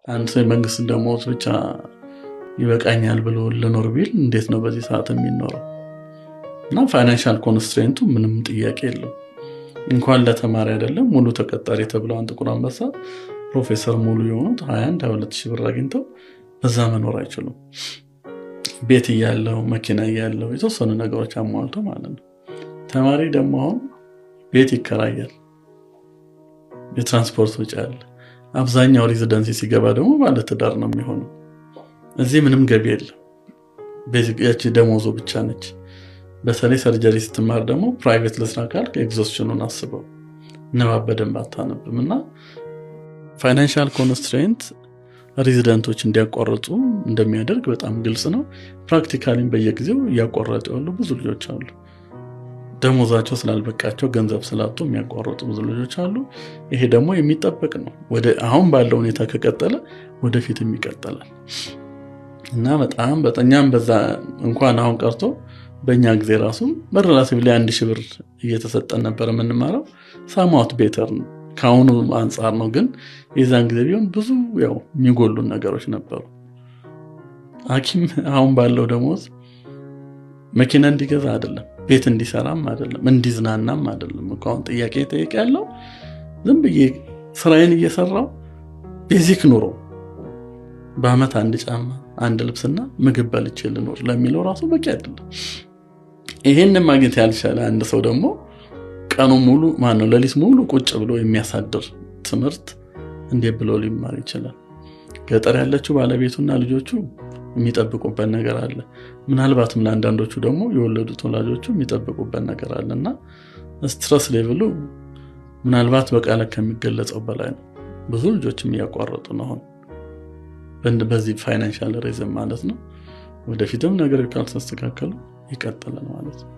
አንድ ሰው መንግስት ደሞዝ ብቻ ይበቃኛል ብሎ ለኖር ቢል እንዴት ነው በዚህ ሰዓት የሚኖረው? እና ፋይናንሻል ኮንስትሬንቱ ምንም ጥያቄ የለው። እንኳን ለተማሪ አይደለም ሙሉ ተቀጣሪ ተብለው አንድ ጥቁር አንበሳ ፕሮፌሰር ሙሉ የሆኑት 21-22 ሺህ ብር አግኝተው በዛ መኖር አይችሉም። ቤት ያለው መኪና ያለው የተወሰኑ ነገሮች አሟልቶ ማለት ነው። ተማሪ ደግሞ አሁን ቤት ይከራያል፣ የትራንስፖርት ወጪ አለ። አብዛኛው ሬዚደንሲ ሲገባ ደግሞ ባለ ትዳር ነው የሚሆነው። እዚህ ምንም ገቢ የለም፣ ቤዚክያቺ ደሞዙ ብቻ ነች። በተለይ ሰርጀሪ ስትማር ደግሞ ፕራይቬት ለስራ ካልክ ኤግዞስሽኑን አስበው ንባብ በደንብ አታነብም። እና ፋይናንሻል ኮንስትሬንት ሬዚደንቶች እንዲያቋርጡ እንደሚያደርግ በጣም ግልጽ ነው። ፕራክቲካሊም በየጊዜው እያቋረጡ ያሉ ብዙ ልጆች አሉ። ደሞዛቸው ስላልበቃቸው ገንዘብ ስላጡ የሚያቋርጡ ብዙ ልጆች አሉ። ይሄ ደግሞ የሚጠበቅ ነው። አሁን ባለው ሁኔታ ከቀጠለ ወደፊትም ይቀጥላል እና በጣም በዛ እንኳን አሁን ቀርቶ በእኛ ጊዜ ራሱ በሪላቲቭሊ 1000 ብር እየተሰጠን ነበር የምንማረው። ሳማውት ቤተር ነው ከአሁኑ አንጻር ነው። ግን የዛን ጊዜ ቢሆን ብዙ የሚጎሉ ነገሮች ነበሩ። ሐኪም አሁን ባለው ደሞዝ መኪና እንዲገዛ አይደለም፣ ቤት እንዲሰራም አይደለም፣ እንዲዝናናም አይደለም። እንኳን ጥያቄ ጠይቄያለሁ። ዝም ብዬ ስራዬን እየሰራው ቤዚክ ኑሮ በአመት አንድ ጫማ አንድ ልብስና ምግብ በልቼ ልኖር ለሚለው ራሱ በቂ አይደለም። ይሄንን ማግኘት ያልቻለ አንድ ሰው ደግሞ ቀኑ ሙሉ ሌሊት ሙሉ ቁጭ ብሎ የሚያሳድር ትምህርት እንዴት ብሎ ሊማር ይችላል? ገጠር ያለችው ባለቤቱና ልጆቹ የሚጠብቁበት ነገር አለ። ምናልባትም ለአንዳንዶቹ ደግሞ የወለዱት ወላጆቹ የሚጠብቁበት ነገር አለና ስትረስ ሌቭሉ ምናልባት በቃል ከሚገለጸው በላይ ነው። ብዙ ልጆችም እያቋረጡ ነው አሁን በዚህ ፋይናንሻል ሪዝም ማለት ነው። ወደፊትም ነገር ካልተስተካከሉ ይቀጥላል ማለት ነው።